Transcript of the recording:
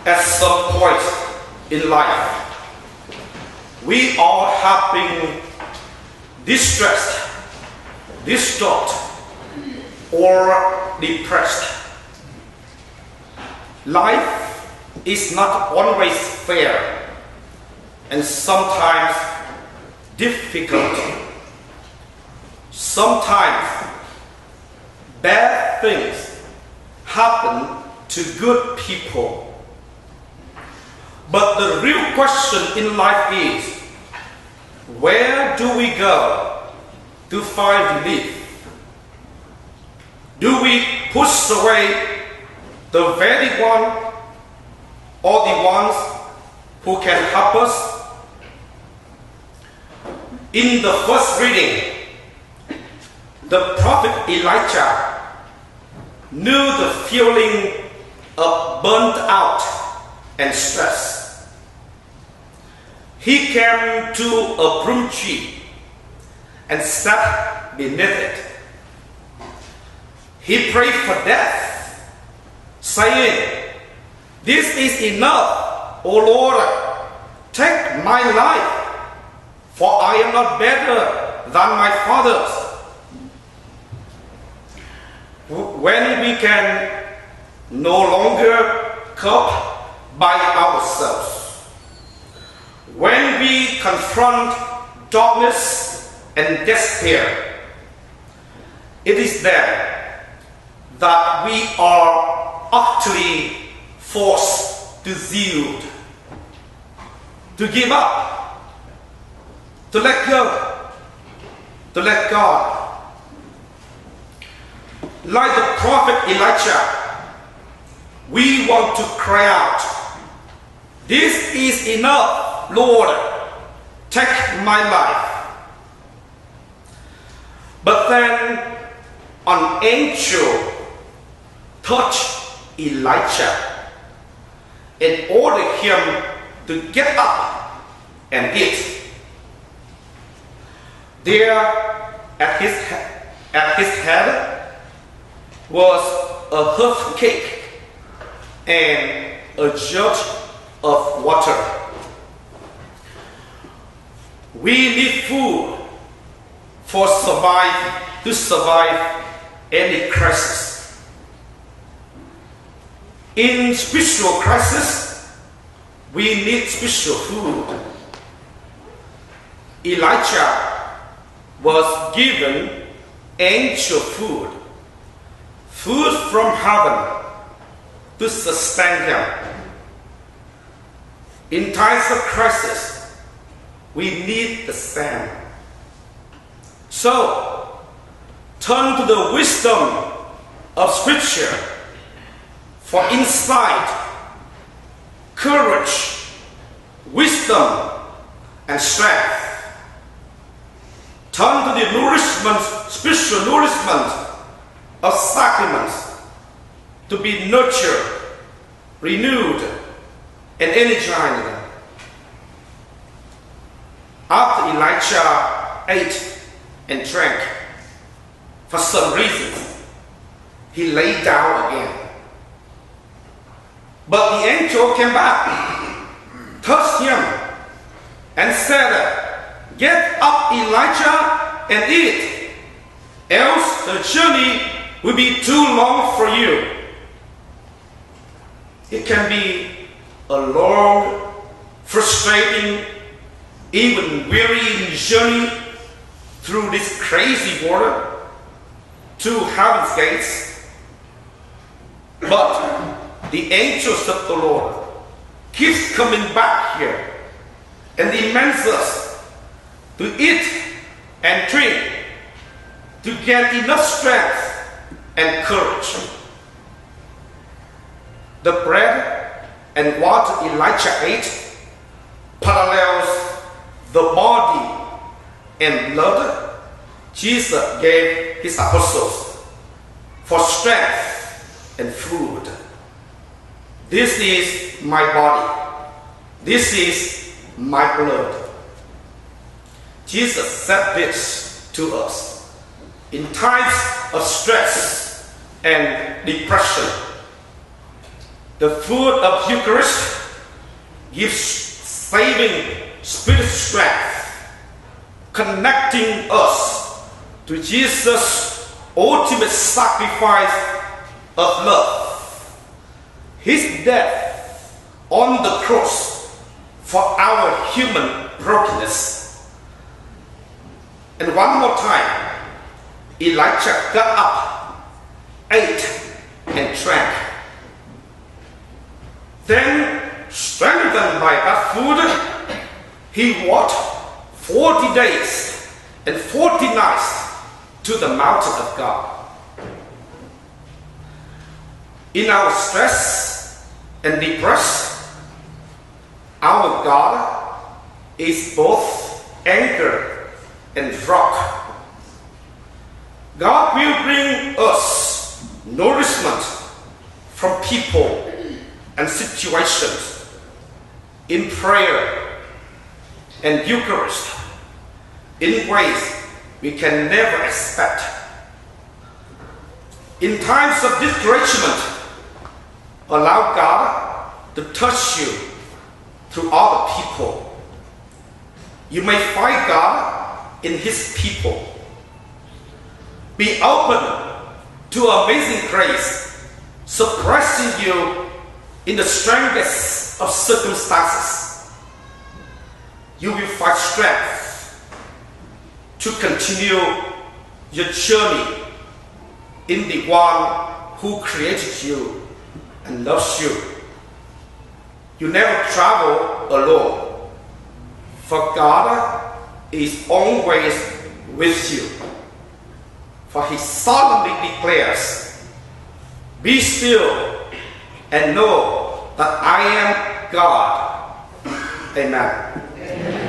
At some point in life, we all have been distressed, distraught, or depressed. Life is not always fair and sometimes difficult. Sometimes bad things happen to good people. But the real question in life is, where do we go to find relief? Do we push away the very one or the ones who can help us? In the first reading, the prophet Elijah knew the feeling of burnt out and stress. He came to a broom tree and sat beneath it. He prayed for death, saying, "This is enough, O Lord, take my life, for I am not better than my fathers." When we can no longer cope by ourselves, when we confront darkness and despair, it is then that we are actually forced to yield, to give up, to let go, to let God. Like the prophet Elijah, we want to cry out, "This is enough, Lord, take my life." But then an angel touched Elijah and ordered him to get up and eat. There at his head was a hearth cake and a jug of water. We need food to survive any crisis. In spiritual crisis, we need spiritual food. Elijah was given angel food from heaven to sustain him. In times of crisis, we need the same. So, turn to the wisdom of Scripture for insight, courage, wisdom, and strength. Turn to the spiritual nourishment of sacraments to be nurtured, renewed, and energized. After Elijah ate and drank, for some reason, he lay down again. But the angel came back, touched him, and said, "Get up, Elijah, and eat, else the journey will be too long for you." It can be a long, frustrating, even wearying journey through this crazy water to heaven's gates. But the angels of the Lord keeps coming back here and demands us to eat and drink to get enough strength and courage. The bread and water Elijah ate parallels the body and blood Jesus gave his apostles for strength and food. "This is my body. This is my blood." Jesus said this to us in times of stress and depression. The food of Eucharist gives saving spiritual strength, connecting us to Jesus' ultimate sacrifice of love. His death on the cross for our human brokenness. And one more time, Elijah got up, ate, and drank. Then, strengthened by that food, he walked 40 days and 40 nights to the mountain of God. In our stress and depression, our God is both anchor and rock. God will bring us nourishment from people and situations in prayer and Eucharist in ways we can never expect. In times of discouragement, allow God to touch you through other people. You may find God in His people. Be open to amazing grace, surprising you in the strangest of circumstances. You will find strength to continue your journey in the one who created you and loves you. You never travel alone, for God is always with you. For He solemnly declares, "Be still and know that I am God." Amen.